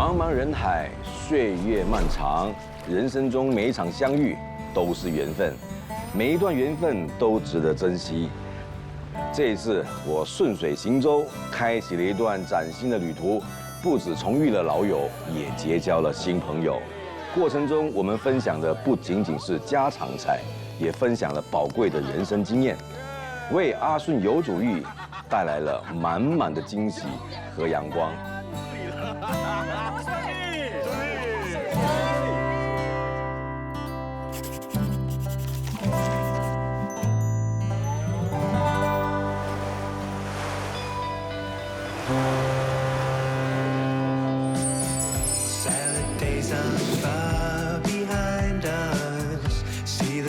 茫茫人海，岁月漫长，人生中每一场相遇都是缘分，每一段缘分都值得珍惜。这一次，我顺水行舟，开启了一段崭新的旅途，不止重遇了老友，也结交了新朋友。过程中，我们分享的不仅仅是家常菜，也分享了宝贵的人生经验，为阿顺有主意带来了满满的惊喜和阳光。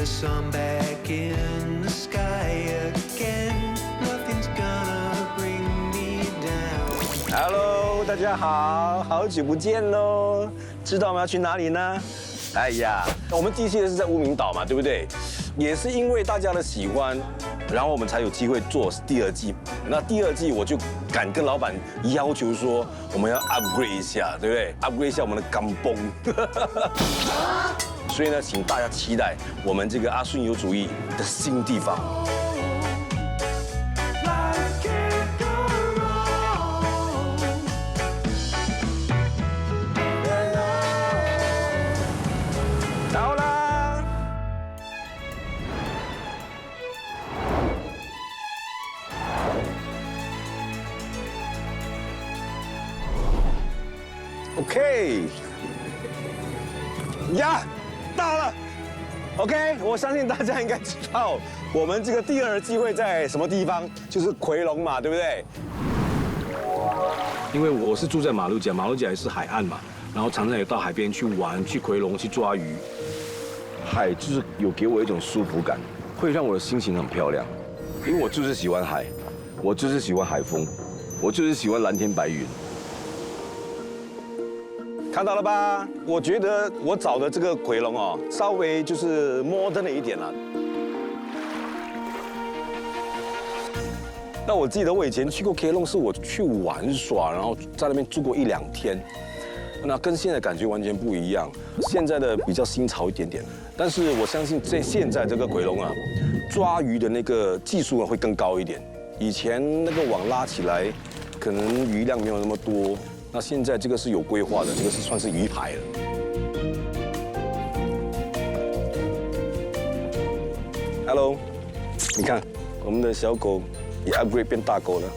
Sun back in the sky again. Nothing's gonna bring me down. Hello， 大家好，好久不见喽！知道我们要去哪里呢？哎呀，我们第一期是在乌名岛嘛，对不对？也是因为大家的喜欢，然后我们才有机会做第二季。那第二季我就敢跟老板要求说，我们要 upgrade 一下，对不对 ？upgrade 一下我们的钢蹦。所以呢，请大家期待我们这个阿顺有主意的新地方。到啦！OK， 呀。到了 ，OK， 我相信大家应该知道，我们这个第二季会在什么地方，就是奎龙嘛，对不对？因为我是住在马六甲，马六甲也是海岸嘛，然后常常也到海边去玩，去奎龙去抓鱼。海就是有给我一种舒服感，会让我的心情很漂亮，因为我就是喜欢海，我就是喜欢海风，我就是喜欢蓝天白云。看到了吧？我觉得我找的这个奎龙哦，稍微就是 modern 了一点了。那我记得我以前去过奎龙，是我去玩耍，然后在那边住过1-2天，那跟现在感觉完全不一样。现在的比较新潮一点点，但是我相信现在这个奎龙啊，抓鱼的那个技术会更高一点。以前那个网拉起来，可能鱼量没有那么多。那现在这个是有规划的，这个是算是鱼排了。Hello， 你看我们的小狗也 upgrade 变大狗了，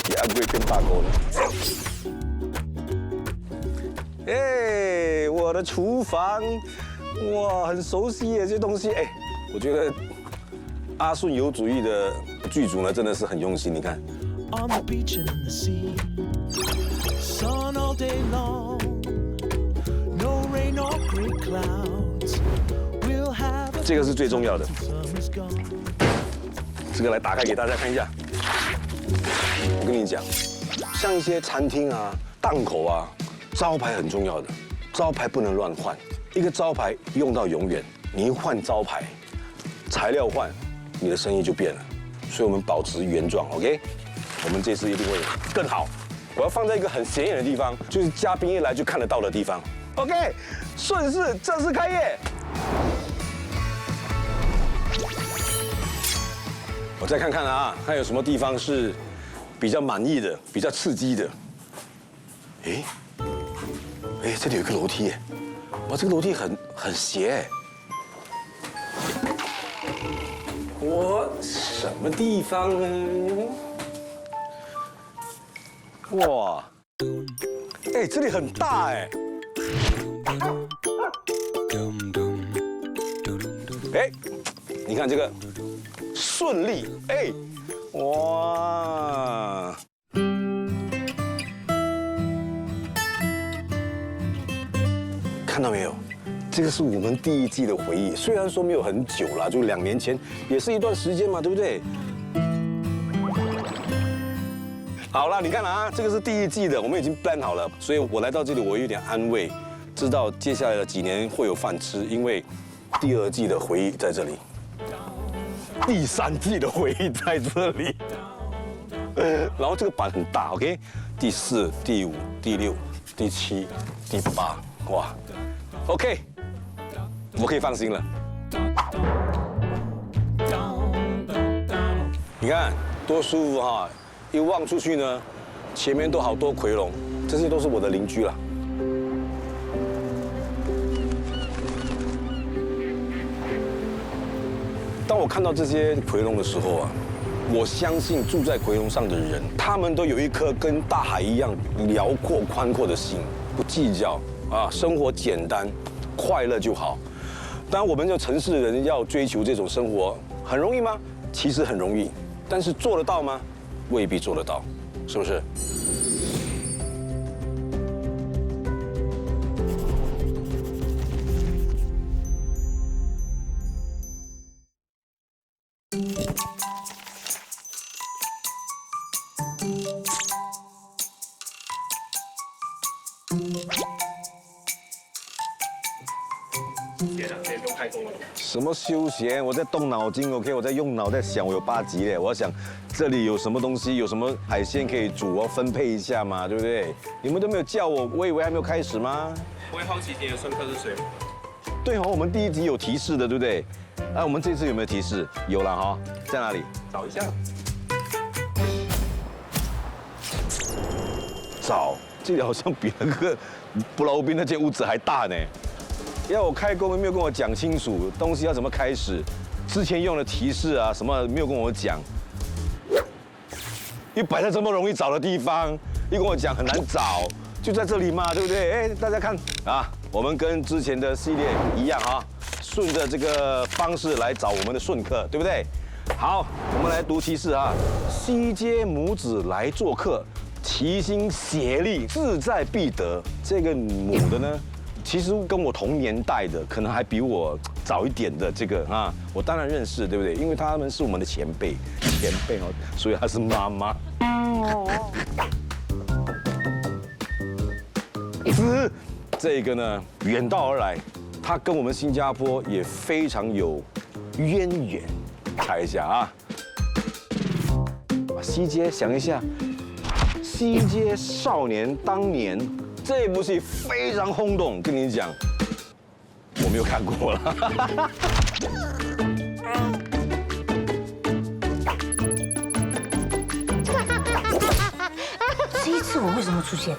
也 upgrade 变大狗了。哎，我的厨房，哇，很熟悉耶，这东西。哎，我觉得阿顺有主意的剧组呢，真的是很用心。你看。On the beach and in the sea. Sun all day long, no rain or gray clouds. We'll have 这个是最重要的，这个来打开给大家看一下。我跟你讲，像一些餐厅啊、档口啊，招牌很重要的，招牌不能乱换，一个招牌用到永远。你一换招牌，材料换，你的生意就变了。所以我们保持原状 ，OK？ 我们这次一定会更好。我要放在一个很显眼的地方，就是嘉宾一来就看得到的地方。OK， 顺势正式开业。我再看看啊，看有什么地方是比较满意的、比较刺激的。哎，这里有一个楼梯耶，哇，这个楼梯很斜。我什么地方呢？哇，哎，这里很大哎。哎，你看这个顺利，哎，哇，看到没有？这个是我们第一季的回忆，虽然说没有很久了，就2年前，也是一段时间嘛，对不对？好了，你看啊，这个是第一季的，我们已经 plan 好了，所以我来到这里，我有点安慰，知道接下来的几年会有饭吃，因为第2季的回忆在这里，第3季的回忆在这里，然后这个板很大 ，OK， 第4、第5、第6、第7、第8，哇 ，OK， 我可以放心了。你看多舒服哈！一望出去呢，前面都好多夔龙，这些都是我的邻居啦。当我看到这些夔龙的时候啊，我相信住在夔龙上的人，他们都有一颗跟大海一样辽阔宽阔的心，不计较啊，生活简单，快乐就好。当然，我们这城市的人要追求这种生活，很容易吗？其实很容易，但是做得到吗？未必做得到，是不是？什么休闲？我在动脑筋 ，OK， 我在用脑在想，我有8集嘞，我要想这里有什么东西，有什么海鲜可以煮，我要分配一下嘛，对不对？你们都没有叫我，我以为还没有开始吗？我会好奇你的顺客是谁？对哦，我们第1集有提示的，对不对？我们这次有没有提示？有了哈，在哪里？找一下。找，这里好像比那个布劳宾那间屋子还大呢。要我开工，没有跟我讲清楚东西要怎么开始，之前用的提示啊什么没有跟我讲，一摆在这么容易找的地方，一跟我讲很难找，就在这里嘛，对不对？哎，大家看啊，我们跟之前的系列一样啊，顺着这个方式来找我们的顺客，对不对？好，我们来读提示啊，西街母子来做客，齐心协力，志在必得。这个母的呢？其实跟我同年代的，可能还比我早一点的这个啊，我当然认识，对不对？因为他们是我们的前辈哦，所以她是妈妈。这个呢，远道而来，他跟我们新加坡也非常有渊源。猜一下啊，西街，想一下，西街少年当年。这部戏非常轰动，跟你讲，我没有看过了。这一次我为什么出现？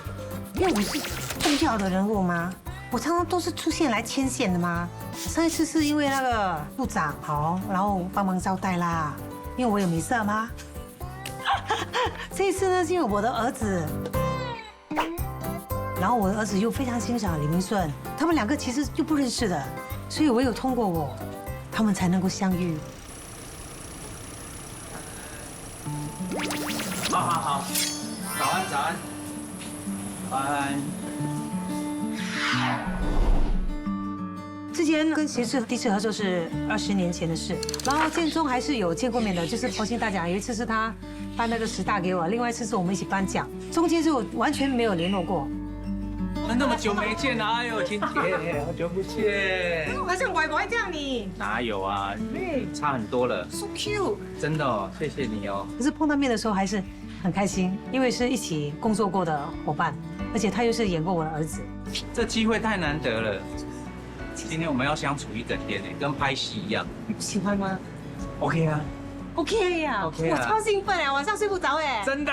因为我是重要的人物吗？我常常都是出现来牵线的吗？上一次是因为那个部长好，然后帮忙招待啦，因为我有米色吗？这一次呢，是因为我的儿子。然后我的儿子又非常欣赏李明顺，他们2个其实就不认识的，所以唯有通过我，他们才能够相遇。好，早安，晚安。之前跟协志第一次合作是20年前的事，然后建中还是有见过面的，就是佛心大奖，有一次是他颁那个10大给我，另外一次是我们一起颁奖，中间就完全没有联络过。那么久没见了，哎呦，婷姐，好久不见。好像乖乖这样你。哪有啊？差很多了。So cute。真的哦，谢谢你哦。可是碰到面的时候还是很开心，因为是一起工作过的伙伴，而且他又是演过我的儿子。这机会太难得了。今天我们要相处一整天呢，跟拍戏一样。喜欢吗 ？OK 啊。OK 呀，我超兴奋哎，晚上睡不着哎。真的，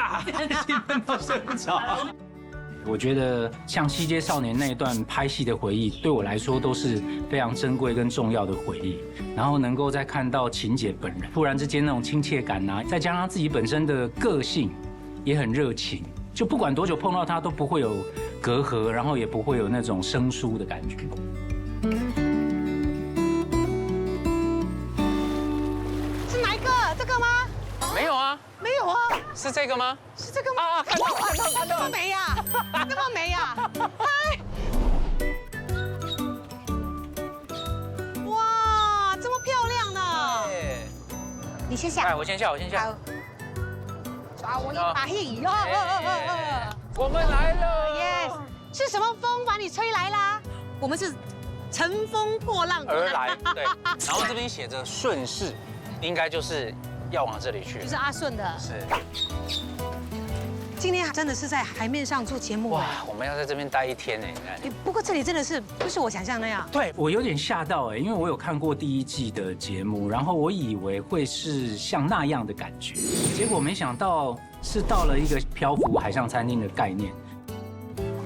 兴奋到睡不着。我觉得像《西街少年》那一段拍戏的回忆，对我来说都是非常珍贵跟重要的回忆。然后能够再看到晴姐本人，突然之间那种亲切感啊，再加上她自己本身的个性也很热情，就不管多久碰到她都不会有隔阂，然后也不会有那种生疏的感觉。是哪一个？这个吗？没有啊。没有啊。是这个吗？是这个吗？啊，看到。这么美呀，这么美呀！嗨，哇，这么漂亮呢！你先下。哎，我先下。把我一把嘿！我们来了。Yes， 是什么风把你吹来啦？我们是乘风破浪而来，对。然后这边写着顺势，应该就是要往这里去。就是阿顺的。是。今天真的是在海面上做节目哇哎，，我们要在这边待1天呢，你看。不过这里真的是不是我想象那样。对我有点吓到哎，因为我有看过第1季的节目，然后我以为会是像那样的感觉，结果没想到是到了一个漂浮海上餐厅的概念。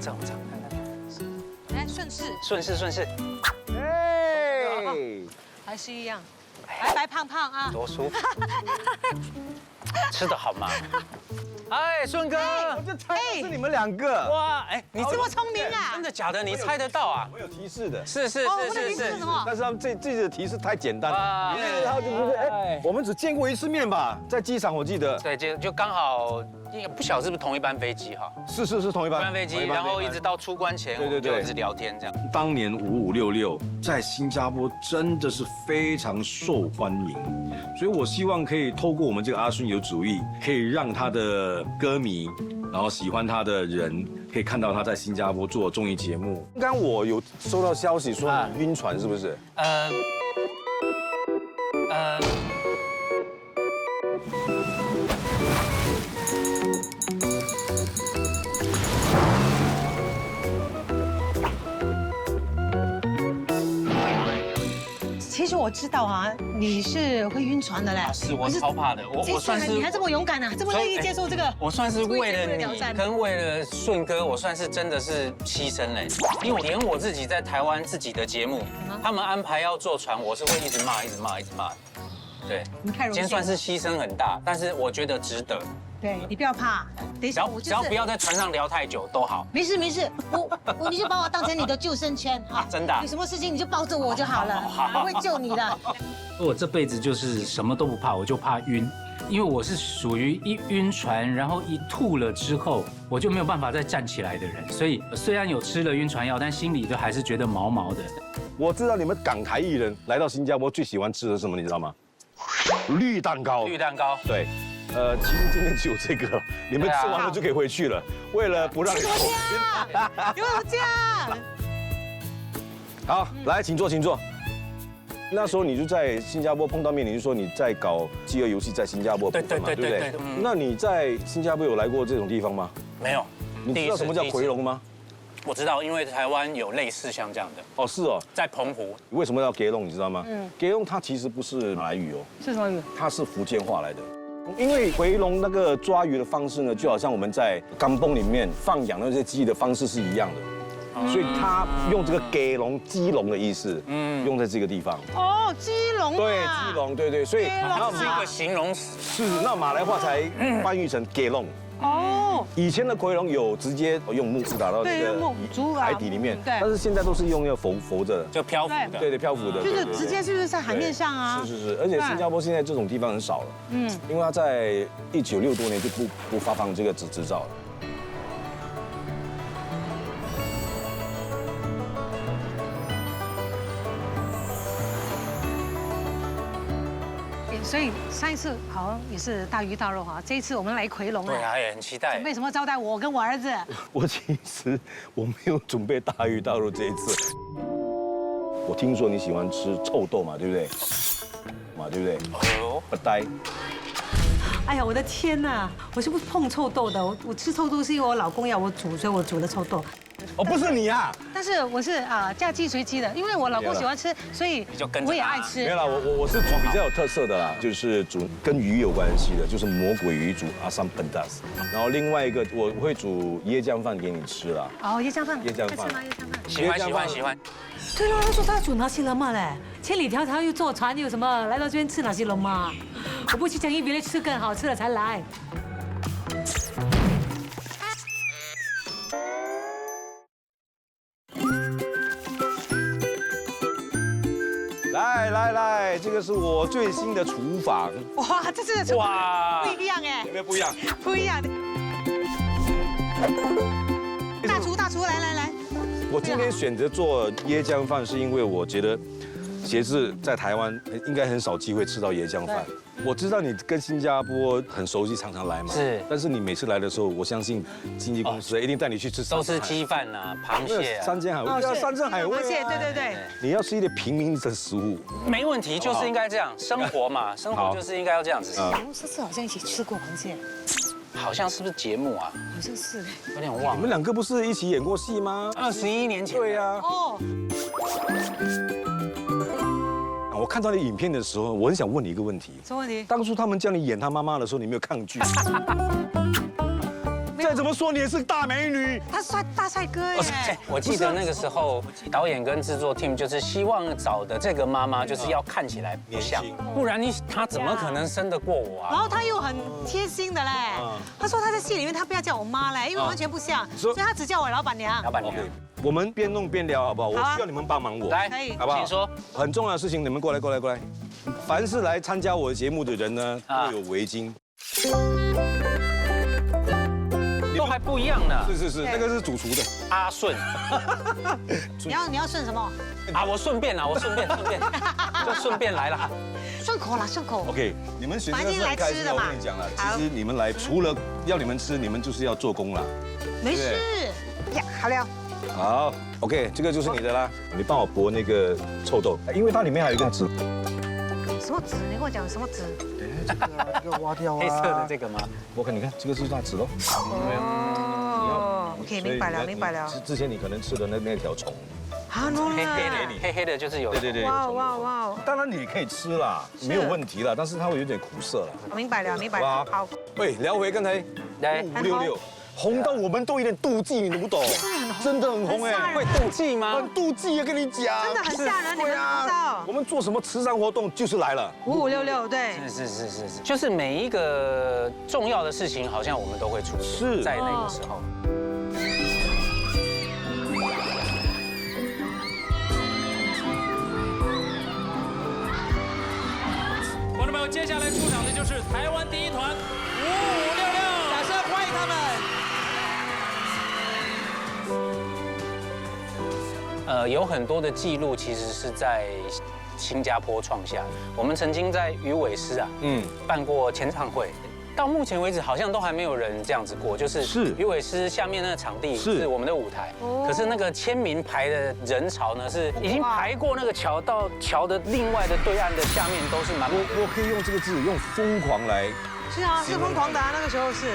这样，来顺势，顺势，哎，还是一样，白白胖胖啊。多舒服。吃的好吗？哎，顺哥，我就猜是你们2个。哇，哎，你这么聪明啊真的假的？你猜得到啊？我有提示的。是哦，我的提示是什么？但是他们这次的提示太简单啊了，因为他就不是哎，我们只见过1次面吧，在机场我记得。对，就刚好，不晓得是不是同一班飞机哈？是同一班。同一班飞机，然后一直到出关前，对对对我们就一直聊天这样。当年5566在新加坡真的是非常受欢迎，所以我希望可以透过我们这个阿顺有主意，可以让他的歌迷，然后喜欢他的人，可以看到他在新加坡做综艺节目。刚刚我有收到消息说你晕船，是不是？其实我知道啊，你是会晕船的嘞。是我超怕的，我算是你还这么勇敢啊，这么乐意接受这个。我算是为了挑战你跟为了顺哥，我算是真的是牺牲嘞。因为连我自己在台湾自己的节目，他们安排要坐船，我是会一直骂。对，你太荣幸了。今天算是牺牲很大，但是我觉得值得。对你不要怕，等一下我只要不要在船上聊太久都好。没事，你就把我当成你的救生圈啊！真的啊有什么事情你就抱着我就好了，好我会救你的。我这辈子就是什么都不怕，我就怕晕，因为我是属于一晕船，然后一吐了之后，我就没有办法再站起来的人。所以虽然有吃了晕船药，但心里都还是觉得毛毛的。我知道你们港台艺人来到新加坡最喜欢吃的是什么，你知道吗？绿蛋糕。绿蛋糕，对。其实今天只有这个了，你们吃完了就可以回去了。为了不让你头晕，你为什么这样？好，来，请坐。那时候你就在新加坡碰到面，你就说你在搞饥饿游戏，在新加坡部分嘛，对不对？那你在新加坡有来过这种地方吗？没有。你知道什么叫回龙吗？我知道，因为台湾有类似像这样的。哦，是哦，在澎湖。为什么要给龙？你知道吗？给龙它其实不是马来语哦，是什么语？它是福建话来的。因为回笼那个抓鱼的方式呢，就好像我们在缸崩里面放养那些鸡的方式是一样的，所以他用这个给笼鸡笼的意思，用在这个地方。哦，鸡笼。对，鸡笼，对，所以它是一个形容词。是，那马来话才翻译成给笼。哦，以前的回笼有直接用木打到那个海底里面，但是现在都是用要浮着的，就漂浮的，对，漂浮的，就是直接就是在海面上啊。是，而且新加坡现在这种地方很少了，因为它在1960多年就不发放这个执照了。所以上一次好像也是大鱼大肉哈，这一次我们来回笼对啊，也很期待。准备什么招待我跟我儿子？我其实我没有准备大鱼大肉这一次。我听说你喜欢吃臭豆嘛，对不对？对不对？不呆。哎呀，我的天哪！我是不碰臭豆的，我吃臭豆是因为我老公要我煮，所以我煮了臭豆。哦，不是你啊！但是我是嫁鸡随鸡的，因为我老公喜欢吃，所以我也爱吃。没有啦，我是煮比较有特色的啦，就是煮跟鱼有关系的，就是魔鬼鱼煮阿桑本达斯。然后另外一个我会煮椰浆饭给你吃啦。哦，椰浆饭。椰浆饭。喜欢。对了，他说他要煮纳西冷嘛嘞，千里迢迢又坐船又什么，来到这边吃纳西冷嘛。我不去讲一别的吃更好吃了才来。来，这个是我最新的厨房。哇，这是哇，不一样哎，有没有不一样？不一样。大厨，来。我今天选择做椰浆饭，是因为我觉得，截至在台湾应该很少机会吃到椰浆饭。我知道你跟新加坡很熟悉，常常来嘛。是。但是你每次来的时候，我相信经纪公司一定带你去吃。都是鸡饭啊，螃蟹啊。山珍海味。山珍海味。螃蟹，对。你要吃一点平民的食物。没问题，就是应该这样，生活嘛，生活就是应该要这样子。我们这次好像一起吃过螃蟹。好像是不是节目啊？好像是。有点忘了。你们2个不是一起演过戏吗21年前。对呀。哦，我看到你影片的时候，我很想问你一个问题：什么问题？当初他们叫你演他妈妈的时候，你没有抗拒？再怎么说你也是大美女。他大帅哥耶！我记得那个时候，导演跟制作 team 就是希望找的这个妈妈，就是要看起来不像，不然她怎么可能生得过我啊？然后他又很贴心的嘞，他说他在戏里面他不要叫我妈嘞，因为完全不像，所以他只叫我老板娘。老板娘，我们边弄边聊好不好？我需要你们帮忙我。来，可以好不好？请说。很重要的事情，你们过来。凡是来参加我的节目的人呢，都有围巾。都还不一样呢。是，那个是主厨的。阿顺你要顺什么？啊，我顺便就顺便来了。顺口啦，顺口。 OK， 你们选这个是很开心的，我跟你讲了，其实你们来除了要你们吃，你们就是要做工啦。没事呀，好了。好 ，OK， 这个就是你的啦。你帮我剥那个臭豆，因为它里面还有一根籽。什么籽？你跟我讲什么籽？要挖掉啊。黑色的这个吗？我看，你看这个是那籽喽。哦，OK，明白了。之前你可能吃的那条虫。啊，no 黑黑的，就是有。对。哇！当然你可以吃啦，没有问题啦，但是它会有点苦涩啦。明白了。好。喂，聊回刚才来566，红到我们都有点妒忌，你懂不懂？真的很红哎，会妒忌吗？很妒忌啊，跟你讲。真的很吓人，你们不知道。我们做什么慈善活动就是来了。5566，对。是，就是每一个重要的事情，好像我们都会出现在那个时候。观众朋友，接下来出场的就是台湾第一团5566，掌声欢迎他们。有很多的记录其实是在新加坡创下的。我们曾经在鱼尾狮办过签唱会。到目前为止，好像都还没有人这样子过，就是鱼尾狮下面那个场地是我们的舞台，可是那个签名排的人潮呢，是已经排过那个桥，到桥的另外的对岸的下面都是满满。我可以用这个字，用疯狂来。是啊，是疯狂的啊，那个时候是。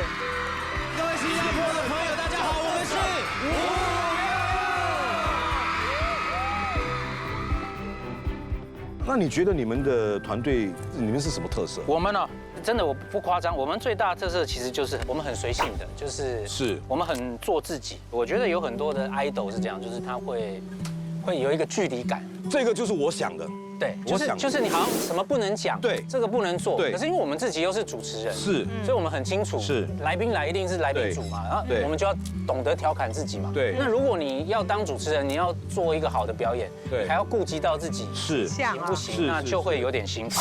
各位新加坡的朋友，大家好，我们是那你觉得你们的团队，你们是什么特色？我们呢，真的我不夸张，我们最大的特色其实就是我们很随性的，就是我们很做自己。我觉得有很多的 idol 是这样，就是他会有一个距离感。这个就是我想的。对，就是你好像什么不能讲，对，这个不能做，对。可是因为我们自己又是主持人，是，所以我们很清楚，是来宾来一定是来宾主嘛，然后我们就要懂得调侃自己嘛。对。那如果你要当主持人，你要做一个好的表演，对，还要顾及到自己是行不行，那就会有点辛苦。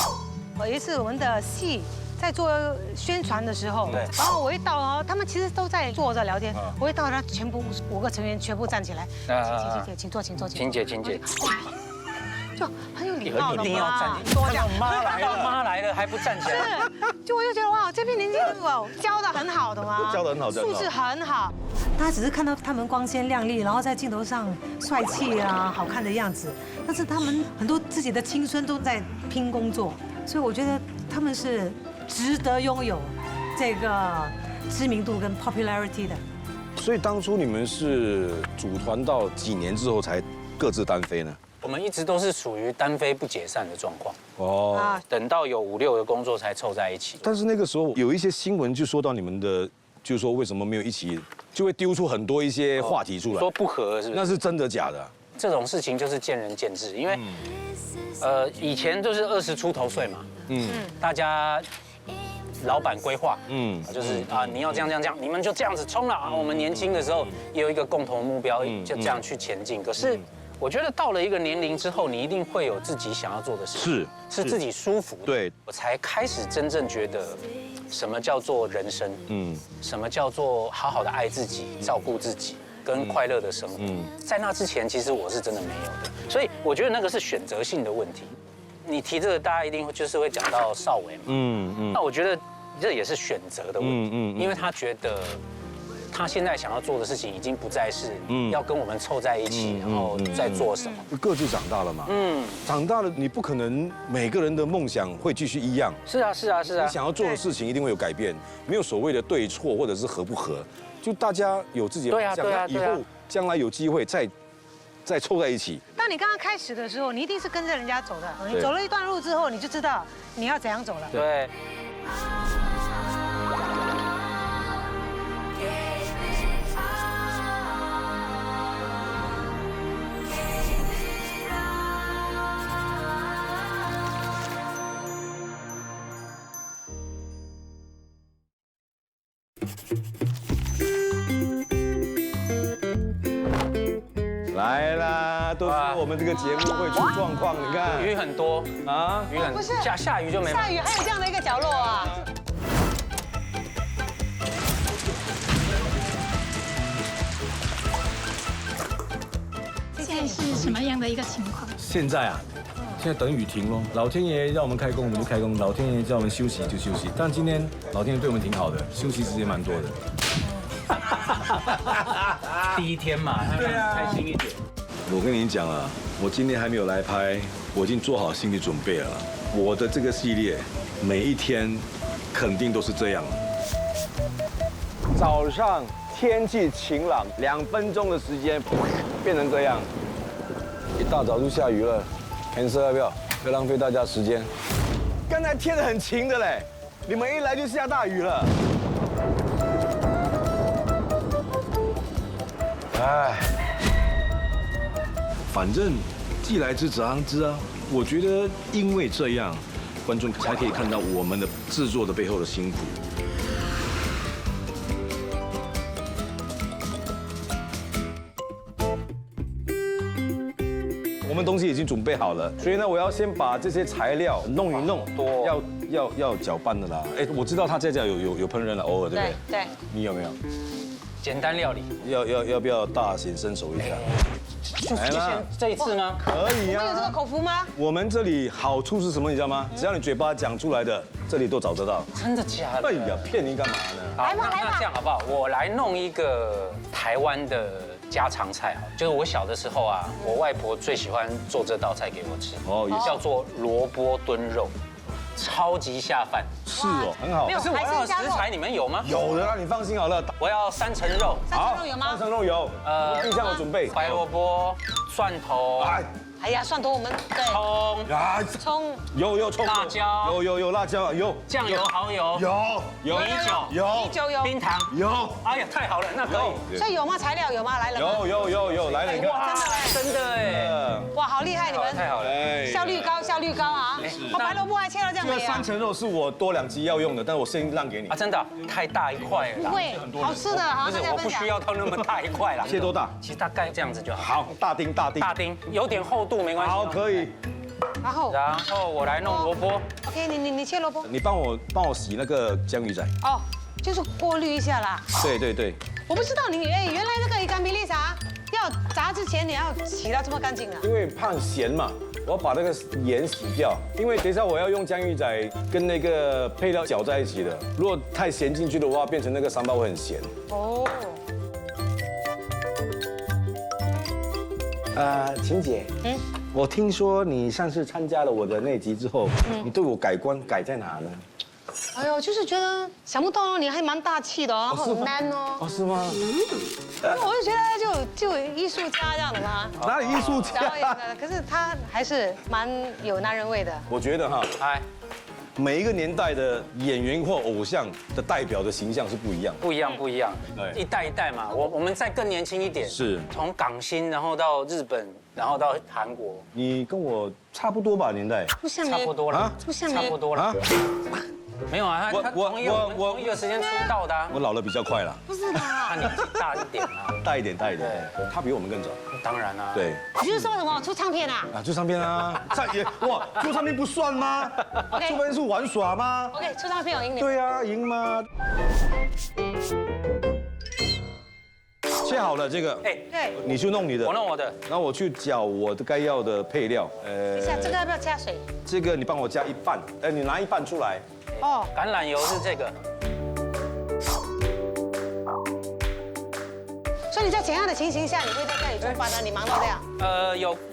有一次我们的戏在做宣传的时候，对，然后我一到哦，他们其实都在坐着聊天，我一到，他全部5个成员全部站起来，请坐，请姐。就很有礼貌的，一定要站起来。多讲妈来了还不站起来？是，就我就觉得哇，这批年轻人教的很好的嘛，教的很好，素质很好。大家只是看到他们光鲜亮丽，然后在镜头上帅气啊、好看的样子，但是他们很多自己的青春都在拼工作，所以我觉得他们是值得拥有这个知名度跟 popularity 的。所以当初你们是组团到几年之后才各自单飞呢？我们一直都是属于单飞不解散的状况。哦，等到有5、6个工作才凑在一起。但是那个时候有一些新闻就说到你们的，就是说为什么没有一起，就会丢出很多一些话题出来，说不合是不是？那是真的假的？这种事情就是见仁见智，因为以前就是20出头岁嘛，大家老板规划，就是你要这样，你们就这样子冲了啊！我们年轻的时候也有一个共同目标，就这样去前进。可是我觉得到了一个年龄之后，你一定会有自己想要做的事情，是自己舒服的。对，我才开始真正觉得什么叫做人生，什么叫做好好的爱自己、照顾自己跟快乐的生活。在那之前，其实我是真的没有的，所以我觉得那个是选择性的问题。你提这个，大家一定就是会讲到邵伟嘛，那我觉得这也是选择的问题，因为他觉得他现在想要做的事情已经不再是要跟我们凑在一起，然后再做什么。各自长大了嘛，长大了你不可能每个人的梦想会继续一样。是啊，是啊，是啊你。想要做的事情一定会有改变，没有所谓的对错或者是合不合，就大家有自己的方向，对啊以后将来有机会再凑在一起。当你刚刚开始的时候，你一定是跟着人家走的。你对走了一段路之后，你就知道你要怎样走了。对。来啦，都说我们这个节目会出状况，你看鱼很多啊，鱼很不是下雨就没。下雨还有这样的一个角落啊！现在是什么样的一个情况？现在啊，现在等雨停咯。老天爷让我们开工，我们就开工；老天爷叫我们休息就休息。但今天老天爷对我们挺好的，休息时间蛮多的。第一天嘛，对啊，开心一点。我跟你讲啊，我今天还没有来拍，我已经做好心理准备了。我的这个系列，每一天肯定都是这样。早上天气晴朗，2分钟的时间变成这样，一大早就下雨了。cancel 要不要？不要浪费大家时间。刚才天很晴的嘞，你们一来就下大雨了。哎。反正既来之则安之啊！我觉得因为这样，观众才可以看到我们的制作的背后的辛苦。我们东西已经准备好了，所以呢，我要先把这些材料弄一弄，要搅拌的啦。哎，我知道他在家有烹饪了，偶尔对不对？对。你有没有？简单料理。要不要大显身手一下？就先这一次吗？可以啊。我们有这个口福吗？我们这里好处是什么？你知道吗？只要你嘴巴讲出来的，这里都找得到。真的假的？哎呀，骗你干嘛呢？好，那这样好不好？我来弄一个台湾的家常菜好，就是我小的时候啊，我外婆最喜欢做这道菜给我吃，叫做萝卜炖肉，超级下饭。是哦，很好。可是我要的食材你们有吗？有的啦，你放心好了。我要3层肉。3层肉有吗？ 3层肉有。冰箱有准备。白萝卜、蒜头。哎呀，蒜头我们对。葱。啊，葱。有葱。辣椒。有辣椒有。酱油、蚝油。有。米酒。米酒有。冰糖。有。哎呀，太好了，那可以。所以有吗？材料有吗？来了吗？有，来了你看。哇，真的哎。哇，好厉害你们！太好了，效率高啊！我白萝卜还切到这样这个美啊！ 3层肉是我多2集要用的，但是我先让给你。啊，真的太大一块了。不会，好吃的，好，不是，大家分享我不需。要到那么大一块啦。切多大？其实大概这样子就好。好，大丁。大丁有点厚度没关系。好，可以。然后我来弄萝卜。 ，OK，你切萝卜。你帮我洗那个江鱼仔。哦，就是过滤一下啦。对。我不知道你原来那个鱼干比利啥要炸之前你要洗到这么干净啊？因为怕咸嘛，我要把那个盐洗掉。因为等一下我要用江鱼仔跟那个配料搅在一起的，如果太咸进去的话，变成那个三包会很咸。哦。晴姐，我听说你上次参加了我的那集之后，你对我改观改在哪呢？哎呦，就是觉得想不到你还蛮大气的哦，然后很 man 哦。哦，是吗？我就觉得就艺术家这样的嘛。哪里艺术家？可是他还是蛮有男人味的。我觉得哈，每一个年代的演员或偶像的代表的形象是不一样的。不一样，对一代一代嘛。我们再更年轻一点，是从港星，然后到日本，然后到韩国，你跟我差不多吧年代？不像你，差不多了，不像你，差不多了。没有啊，他同一个时间出道的。我老了比较快了。不是他，他年纪大一点啊。大一点。他比我们更早。当然啊。对。你是说什么出唱片啊？出唱片啊，出唱片不算吗？出唱片是玩耍吗 ？OK， 出唱片有赢你。对啊，赢吗？切好了这个，对，你去弄你的，我弄我的，然后我去搅我的该要的配料。等一下，这个要不要加水？这个你帮我加1半，你拿1半出来。哦，橄榄油是这个。你在怎样的情形下你会在家里做饭呢？你忙到这样？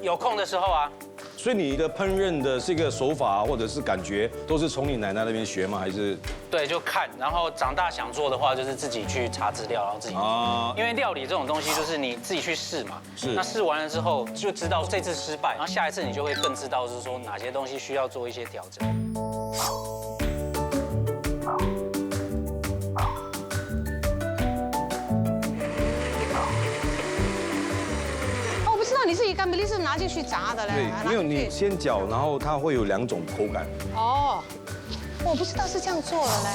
有空的时候啊，所以你的烹饪的这个手法或者是感觉，都是从你奶奶那边学吗？还是？对，就看，然后长大想做的话，就是自己去查资料，然后自己做。啊，因为料理这种东西，就是你自己去试嘛。是那试完了之后，就知道这次失败，然后下一次你就会更知道，是说哪些东西需要做一些调整。哦，我不知道你是以干比利是拿进去炸的嘞。对，没有你先搅，然后它会有2种口感。哦，我不知道是这样做的嘞。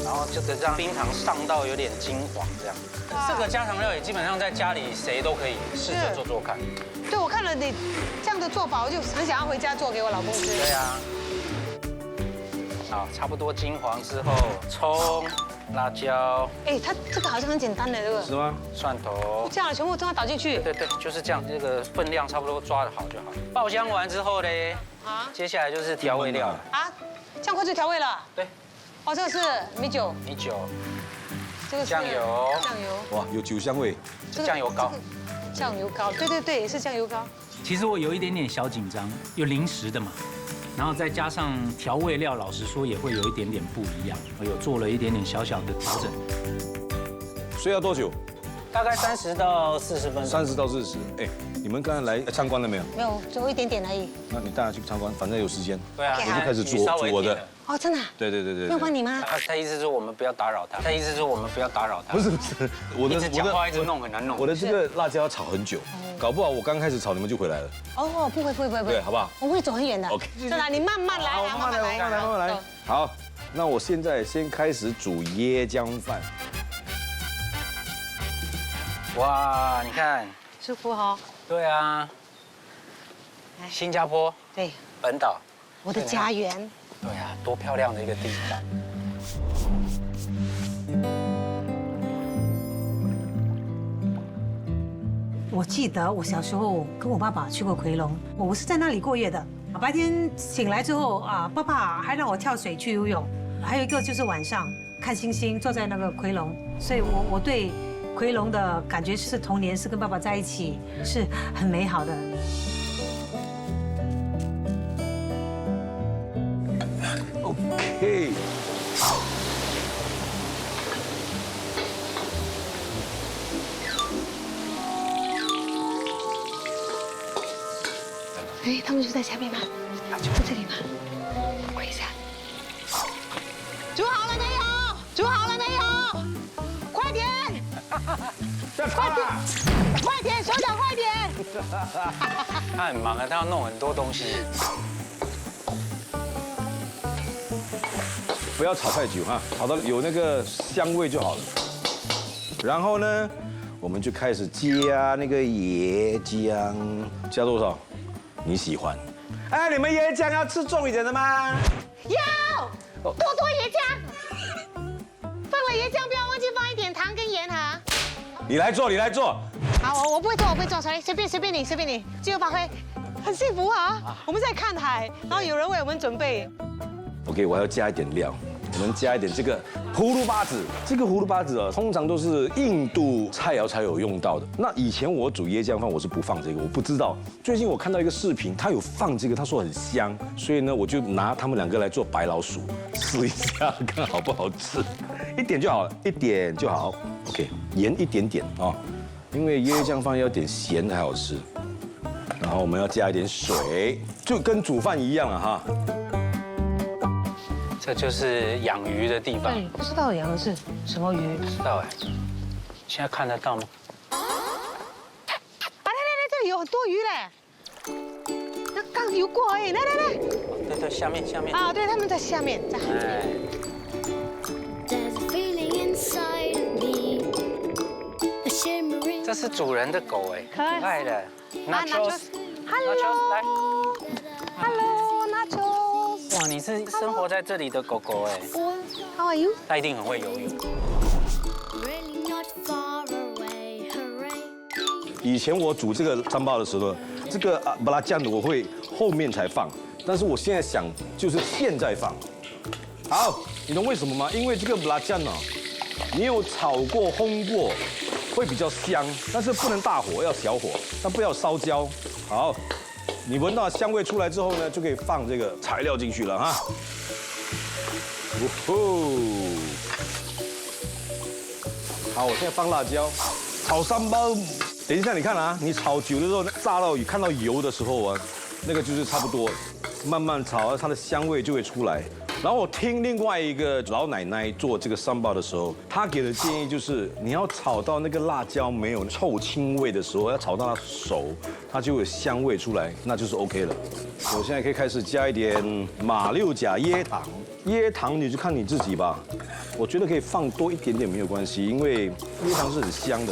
然后就得让冰糖上到有点金黄这样。这个家常料理基本上在家里谁都可以试着做做看。对，我看了你这样的做法，我就很想要回家做给我老公吃。对呀。好，差不多金黄之后，葱、辣椒。哎，它这个好像很简单的，这个是吗？蒜头。这样全部都要倒进去。对，就是这样，这个分量差不多抓得好就好。爆香完之后呢，接下来就是调味料了。啊，这样快就调味了。对。哦，这个是米酒。米酒。这个是酱油。酱油。哇，有酒香味。酱油膏。酱油膏，对，也是酱油膏。其实我有一点点小紧张，有零食的嘛，然后再加上调味料，老实说也会有一点点不一样，我有做了一点点小小的调整。所以要多久大概30到40分钟。 ？30到40。哎，你们刚才来参观了没有？没有，最后一点点而已。那你带他去参观，反正有时间。对啊，我就开始煮我的。哦，真的？对。不用帮你吗？他意思是我们不要打扰他。他意思是我们不要打扰他。不是，我一直讲话一直弄很难弄。我的这个辣椒要炒很久，搞不好我刚开始炒你们就回来了。哦，不会，对，好不好？我会走很远的。 OK 真的，你慢慢来，慢慢来。好，那我现在先开始煮椰浆饭。哇，你看，舒服哈。对啊，新加坡对，本岛，我的家园。对啊，多漂亮的一个地方。我记得我小时候跟我爸爸去过奎龙，我是在那里过夜的。白天醒来之后啊，爸爸还让我跳水去游泳，还有一个就是晚上看星星，坐在那个奎龙。所以我对奎龙的感觉是童年是跟爸爸在一起，是很美好的。OK。哎，他们就在下面吗？就在这里吗？跪一下。煮好了没有？煮好了没有？快点！快点，手脚快点！他很忙啊，他要弄很多东西。不要炒太久哈，炒到有那个香味就好了。然后呢，我们就开始加那个椰浆，加多少？你喜欢？哎，你们椰浆要吃重一点的吗？要多椰浆，放了椰浆不要忘记放一点糖跟盐哈。你来做，你来做。好，我不会做，随便你，自由发挥，很幸福啊！我们在看海，然后有人为我们准备。OK， 我要加一点料。我们加一点这个葫芦巴子，这个葫芦巴子啊，通常都是印度菜肴才有用到的。那以前我煮椰浆饭，我是不放这个，我不知道。最近我看到一个视频，他有放这个，他说很香，所以呢，我就拿他们2个来做白老鼠，试一下看好不好吃，一点就好了，一点就好。OK， 盐一点点啊，因为椰浆饭要点咸才好吃。然后我们要加一点水，就跟煮饭一样了哈。这就是养鱼的地方。对，不知道养的是什么鱼。不知道哎，现在看得到吗？啊，来，这里有很多鱼嘞。那刚游过哎，来。对，下面。啊，对，他们在下面，在海边。哎， There's a feeling inside of me, a shimmering. 这是主人的狗哎，可爱可爱的。Nachos， Hello， 来。 Hello，Nachos。哇，你是生活在这里的狗狗哎， How are you？ 它一定很会游泳。 Really not far away, hooray. 以前我煮这个三包的时候，这个巴拉酱的我会后面才放，但是我现在想就是现在放。好，你懂为什么吗？因为这个巴拉酱呢，你有炒过、烘过，会比较香，但是不能大火，要小火，但不要烧焦。好，你闻到香味出来之后呢，就可以放这个材料进去了哈。哦吼！好，我现在放辣椒，炒三包。等一下，你看啊，你炒久的时候，炸到看到油的时候啊，那个就是差不多，慢慢炒，它的香味就会出来。然后我听另外一个老奶奶做这个三包的时候，她给的建议就是，你要炒到那个辣椒没有臭青味的时候，要炒到它熟，它就有香味出来，那就是 OK 了。我现在可以开始加一点马六甲椰糖，椰糖你就看你自己吧，我觉得可以放多一点点没有关系，因为椰糖是很香的。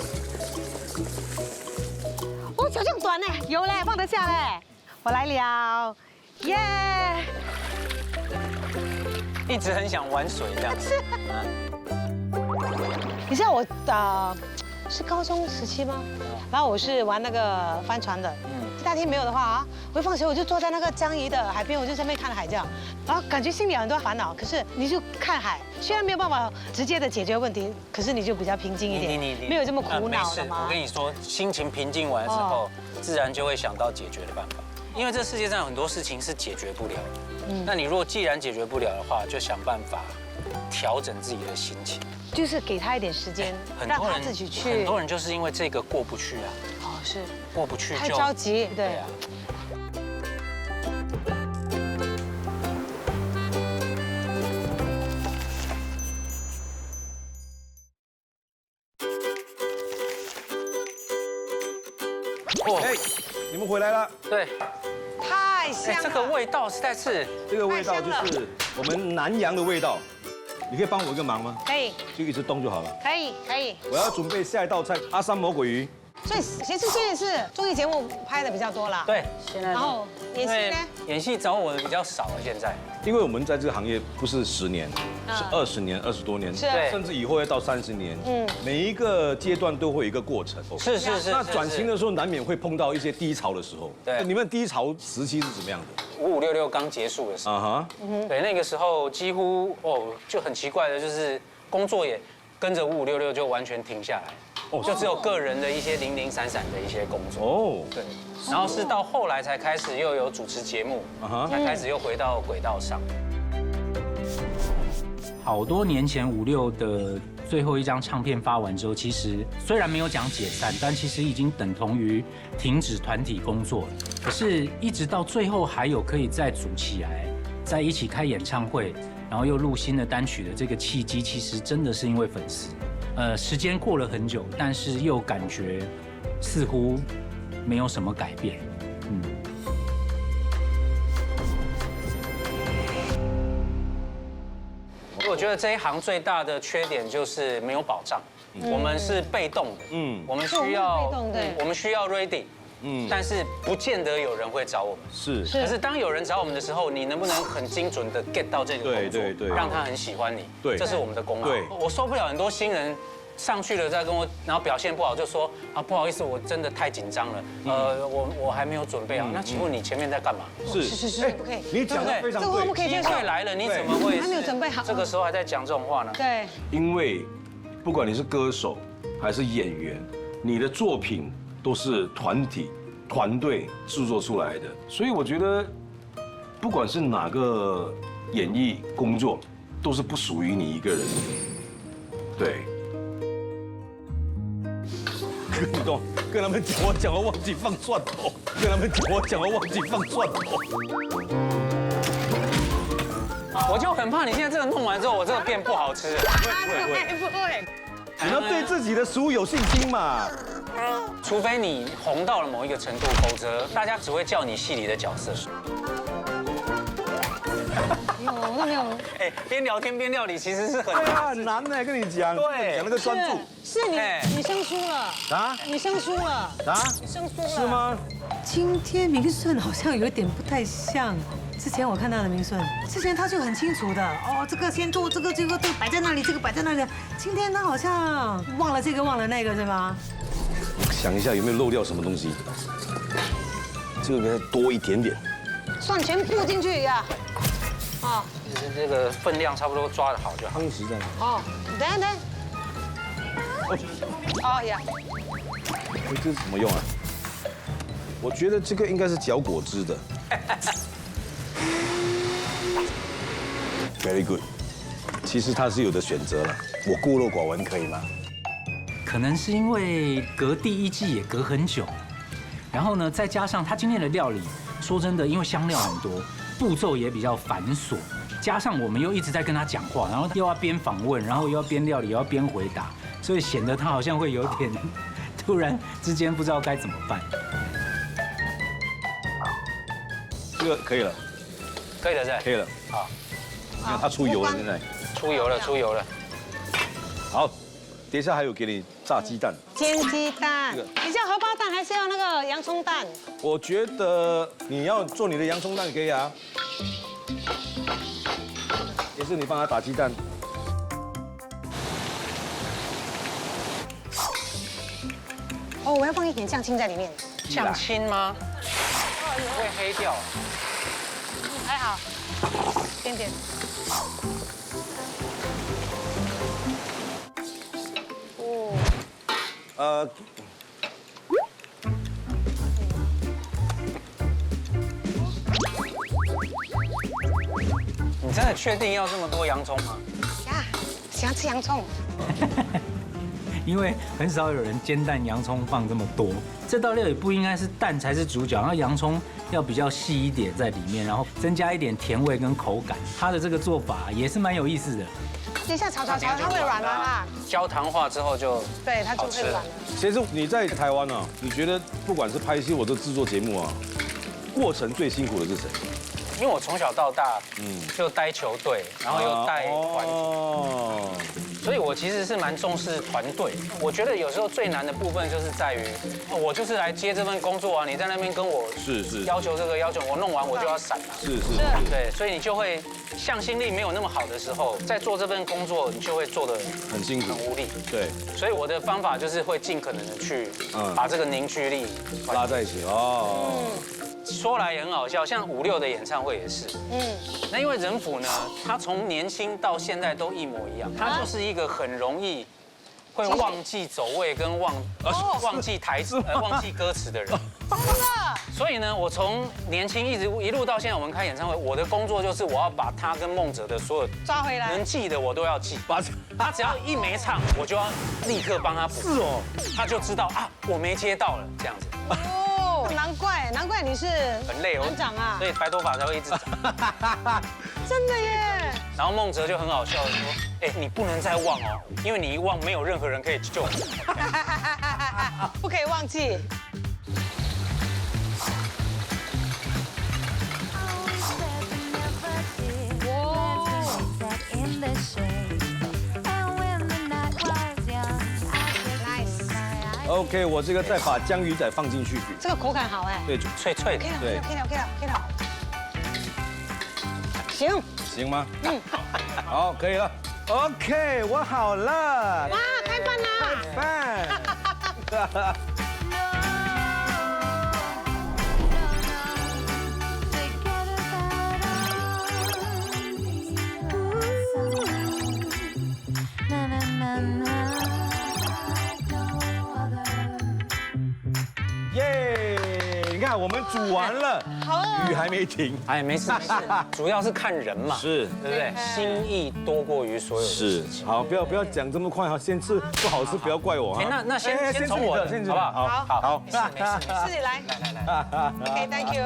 哦，脚这样短呢，有嘞，放得下嘞。我来了，耶！一直很想玩水这样。你知道我是高中时期吗？然后我是玩那个帆船的。夏天没有的话啊，我一放学我就坐在那个江宜的海边，我就在那边看海这样，然后感觉心里有很多烦恼。可是你就看海，虽然没有办法直接的解决问题，可是你就比较平静一点，没有这么苦恼了吗？我跟你说，心情平静完之后，自然就会想到解决的办法。因为这世界上有很多事情是解决不了的。那你如果既然解决不了的话，就想办法调整自己的心情，就是给他一点时间，让他自己去。很多人就是因为这个过不去啊。哦，是过不去就太着急，对啊。哎，你们回来了。对，太香了。这个味道实在是，这个味道就是我们南洋的味道。你可以帮我一个忙吗？可以，就一直动就好了。可以，可以。我要准备下一道菜——阿三魔鬼鱼。所以其实这一次综艺节目拍的比较多啦。对，现在。然后演戏呢？演戏找我的比较少了，现在。因为我们在这个行业不是10年，是20年、20多年，甚至以后要到30年。每一个阶段都会有一个过程。是。那转型的时候难免会碰到一些低潮的时候。对。你们低潮时期是怎么样的？5566刚结束的时候。对，那个时候几乎就很奇怪的，就是工作也跟着5566就完全停下来。就只有个人的一些零零散散的一些工作哦，对，然后是到后来才开始又有主持节目，才开始又回到轨道上。好多年前56的最后一张唱片发完之后，其实虽然没有讲解散，但其实已经等同于停止团体工作了。可是，一直到最后还有可以再组起来，在一起开演唱会，然后又录新的单曲的这个契机，其实真的是因为粉丝。时间过了很久，但是又感觉似乎没有什么改变。我觉得这一行最大的缺点就是没有保障，我们是被动的，我们需要 ready。但是不见得有人会找我们。是。可是当有人找我们的时候，你能不能很精准的 get 到这个工作，让他很喜欢你？对，这是我们的功劳。对，我受不了很多新人上去了再跟我，然后表现不好就说啊不好意思，我真的太紧张了，我还没有准备好。那请问你前面在干嘛？是，不可以。你讲的非常对。不可以接受。机会来了，你怎么会还没有准备好？这个时候还在讲这种话呢？对。因为不管你是歌手还是演员，你的作品都是团队制作出来的，所以我觉得，不管是哪个演艺工作，都是不属于你一个人的。对。你懂？跟他们讲，我讲了忘记放蒜头。跟他们讲，我讲了忘记放蒜头。我就很怕你现在这个弄完之后，我这个变不好吃。不会。你要对自己的食物有信心嘛。除非你红到了某一个程度，否则大家只会叫你戏里的角色。我都没有。哎，边聊天边料理其实是很难的，跟你讲。对，讲那个专注。是你生疏了啊？你生疏了啊？你生疏了是吗？今天明顺好像有一点不太像之前我看到的明顺，之前他就很清楚的这个先做这个摆在那里，这个摆在那里。今天他好像忘了这个忘了那个，是吗？想一下有没有漏掉什么东西，这个给它多一点点，蒜全部进去呀，这个分量差不多抓得好就好。汤匙在哪？等。哦呀，这是什么用啊？我觉得这个应该是搅果汁的。Very good。其实它是有的选择了，我孤陋寡闻可以吗？可能是因为隔第一季也隔很久，然后呢，再加上他今天的料理，说真的，因为香料很多，步骤也比较繁琐，加上我们又一直在跟他讲话，然后又要边访问，然后又要边料理，又要边回答，所以显得他好像会有点突然之间不知道该怎么办。这个可以了，可以了，是可以了。好，你看它出油了，现在。出油了，出油了。好，等一下还有给你炸鸡蛋。煎鸡蛋，这个你是要荷包蛋还是要那个洋葱蛋？我觉得你要做你的洋葱蛋可以啊，也是你帮他打鸡蛋。哦，我要放一点酱青在里面。酱青吗？会黑掉。还好，一点点。你真的确定要这么多洋葱吗？呀，喜欢吃洋葱。因为很少有人煎蛋洋葱放这么多，这道料理不应该是蛋才是主角，然后洋葱要比较细一点在里面，然后增加一点甜味跟口感。它的这个做法也是蛮有意思的。等一下炒，它会软了哈。焦糖化之后就对，它就会软了。其实你在台湾啊，你觉得不管是拍戏或者制作节目啊，过程最辛苦的是谁？因为我从小到大，就带球队，然后又带团体，所以我其实是蛮重视团队。我觉得有时候最难的部分就是在于，我就是来接这份工作啊，你在那边跟我是要求这个要求，我弄完我就要闪了。是，对，所以你就会向心力没有那么好的时候，在做这份工作，你就会做得很辛苦，很无力。对，所以我的方法就是会尽可能的去把这个凝聚力拉在一起哦。说来也很好笑，像56的演唱会也是，那因为仁甫呢，他从年轻到现在都一模一样，他就是一个很容易会忘记走位跟忘记台词、忘记歌词的人。真的。所以呢，我从年轻一路到现在，我们开演唱会，我的工作就是我要把他跟孟哲的所有抓回来，能记的我都要记，他只要一没唱，我就要立刻帮他补。是哦，他就知道啊，我没接到了这样子。哦，难怪你是很累，团长啊，所以白头发才会一直长。真的耶。然后孟哲就很好笑的说：“哎，你不能再忘哦，因为你一忘，没有任何人可以救你。不可以忘记。”OK， 我这个再把江鱼仔放进去，这个口感好哎，对，脆脆的。可以了。行吗？好，可以了。OK， 我好了。哇，开饭啦！开饭。耶！你看，我们煮完了，雨还没停。哎，没事，主要是看人嘛，是，对不对？心意多过于所有的事情。好，不要讲这么快哈，先吃不好吃不要怪我哈。那先从我的，先好不好？好，没事，自己来。OK，Thank you。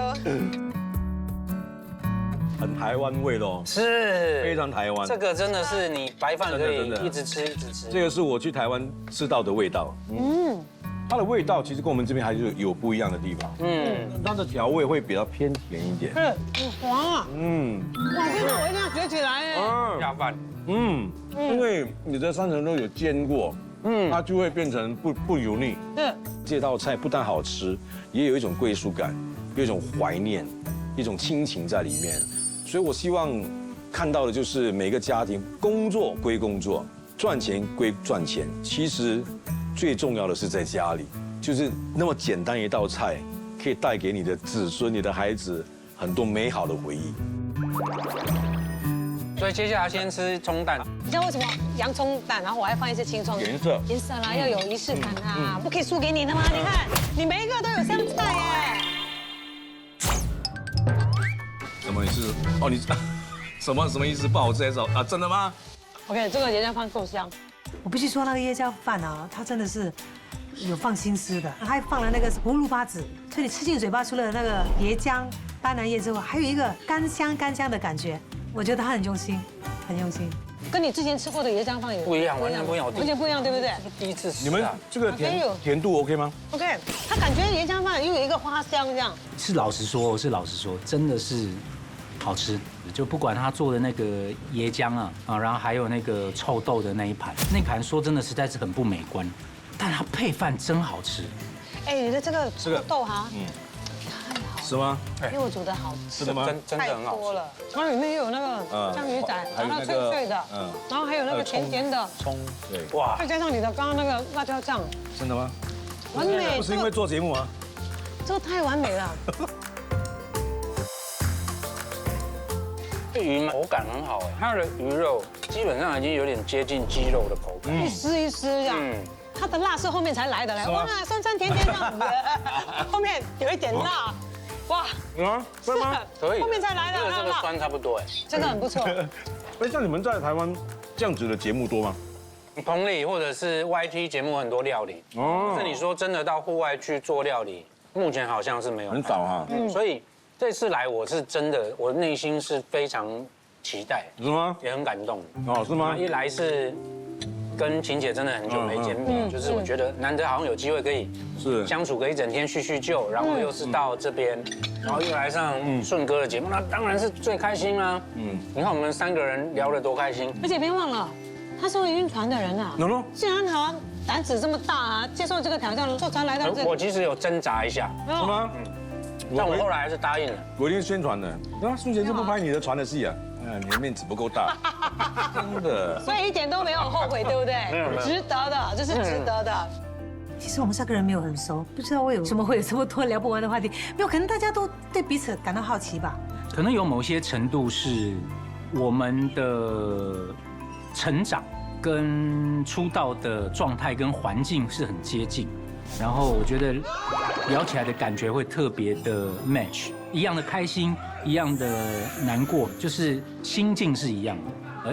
很台湾味咯，是非常台湾。这个真的是你白饭可以真的一直吃一直吃。这个是我去台湾吃到的味道。它的味道其实跟我们这边还是有不一样的地方。它的调味会比较偏甜一点。哇，这个我一定要学起来哎。下饭。因为你的三层肉有煎过，它就会变成不油腻。是。这道菜不但好吃，也有一种归属感，有一种怀念，一种亲情在里面。所以我希望看到的就是每个家庭工作归工作，赚钱归赚钱，其实最重要的是在家里，就是那么简单一道菜，可以带给你的子孙、你的孩子很多美好的回忆。所以接下来先吃葱蛋。你知道为什么洋葱蛋，然后我还放一些青葱？颜色啦，要有仪式感啊，不可以输给你的吗？你看，你每一个都有香菜耶。什么意思？哦，你什么意思？不好接受啊？真的吗？ OK， 这个椰浆饭够香。我必须说，那个椰浆饭啊，它真的是有放心思的，它还放了那个葫芦巴籽，所以你吃进嘴巴，除了那个椰浆、斑斓叶之外，还有一个干香的感觉。我觉得它很用心，很用心。跟你之前吃过的椰浆饭也不一样，完全不一样，完全不一样，对不对？第一次吃。你们这个甜度 OK 吗？ OK， 它感觉椰浆饭又有一个花香这样。是老实说，真的是好吃。就不管他做的那个椰浆啊，然后还有那个臭豆的那一盘说真的实在是很不美观，但它配饭真好吃。哎，你的这个臭豆哈，太好了，是吗？因为我煮的好吃，是的吗？真的很好吃。了，它里面又有那个章鱼仔，然后脆脆的，然后还有那个甜甜的葱，对，哇，再加上你的刚刚那个辣椒酱，真的吗？完美。不是因为做节目啊？这个太完美了。这鱼口感很好哎，它的鱼肉基本上已经有点接近鸡肉的口感，一丝一丝这样。它的辣是后面才来的嘞，哇，酸酸甜甜这样子，后面有一点辣，哇，是吗？可以，后面才来的这个酸差不多哎，这个很不错。哎，像你们在台湾这样子的节目多吗？同理或者是 YT 节目很多料理，可是你说真的到户外去做料理，目前好像是没有，很少哈。所以这次来我是真的，我内心是非常期待，是吗？也很感动。哦，是吗？一来是跟晴姐真的很久没见面，就是我觉得难得好像有机会可以相处个一整天叙叙旧，然后又是到这边，然后又来上顺哥的节目，那当然是最开心啦。你看我们3个人聊得多开心，而且别忘了，他是会晕船的人啊。既然他胆子这么大啊，接受这个挑战，坐船来到这里。我其实有挣扎一下，是吗？但我后来还是答应了。我一定宣传的，那素贤就不拍你的船的戏啊。你的面子不够大，真的。所以一点都没有后悔，对不对？没有，值得的，这是值得的。其实我们3个人没有很熟，不知道为什么会有这么多聊不完的话题。没有，可能大家都对彼此感到好奇吧。可能有某些程度是我们的成长跟出道的状态跟环境是很接近，然后我觉得聊起来的感觉会特别的 match， 一样的开心，一样的难过，就是心境是一样的。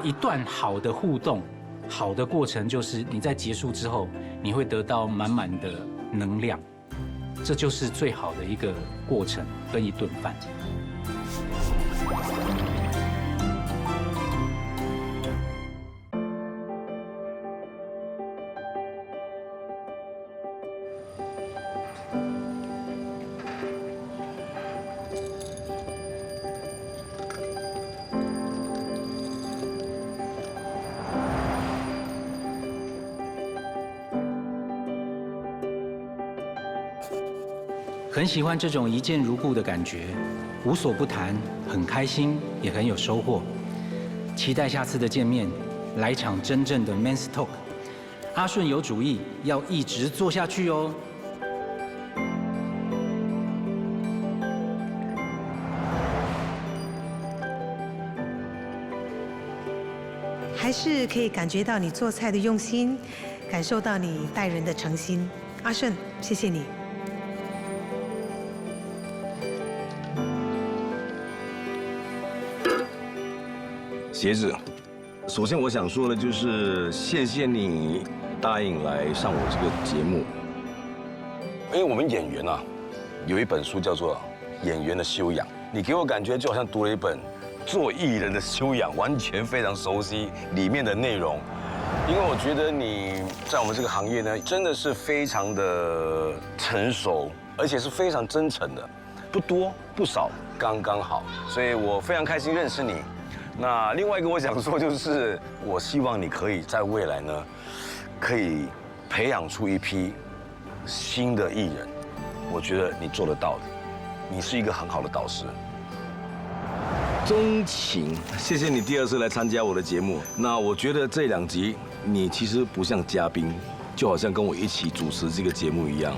一段好的互动，好的过程就是你在结束之后，你会得到满满的能量，这就是最好的一个过程跟一顿饭。很喜欢这种一见如故的感觉，无所不谈，很开心，也很有收获。期待下次的见面，来场真正的 Men's Talk。阿顺有主意，要一直做下去哦。还是可以感觉到你做菜的用心，感受到你待人的诚心。阿顺，谢谢你。鞋子，首先我想说的就是谢谢你答应来上我这个节目，因为我们演员啊，有一本书叫做《演员的修养》，你给我感觉就好像读了一本做艺人的修养，完全非常熟悉里面的内容。因为我觉得你在我们这个行业呢，真的是非常的成熟，而且是非常真诚的，不多不少，刚刚好，所以我非常开心认识你。那另外一个我想说就是，我希望你可以在未来呢，可以培养出一批新的艺人，我觉得你做得到的，你是一个很好的导师。钟情，谢谢你第2次来参加我的节目。那我觉得这2集你其实不像嘉宾，就好像跟我一起主持这个节目一样，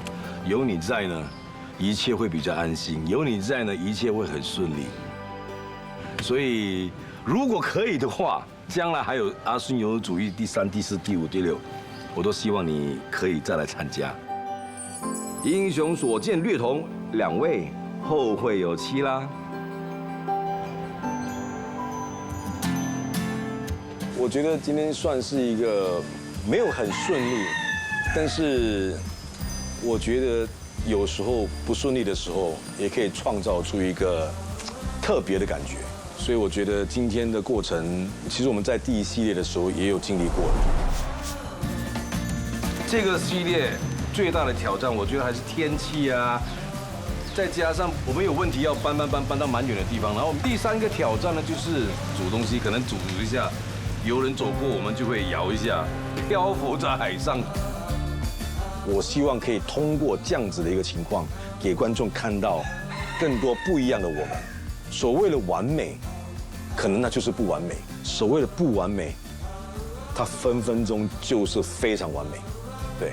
有你在呢，一切会比较安心；有你在呢，一切会很顺利。所以如果可以的话，将来还有阿孙游主义第3、第4、第5、第6，我都希望你可以再来参加。英雄所见略同，2位后会有期啦。我觉得今天算是一个没有很顺利，但是我觉得有时候不顺利的时候，也可以创造出一个特别的感觉。所以我觉得今天的过程，其实我们在第1系列的时候也有经历过的。这个系列最大的挑战，我觉得还是天气啊，再加上我们有问题要搬到蛮远的地方。然后第3个挑战呢，就是煮东西，可能煮一下，有人走过我们就会摇一下，漂浮在海上。我希望可以通过这样子的一个情况，给观众看到更多不一样的我们。所谓的完美，可能那就是不完美；所谓的不完美，它分分钟就是非常完美。对。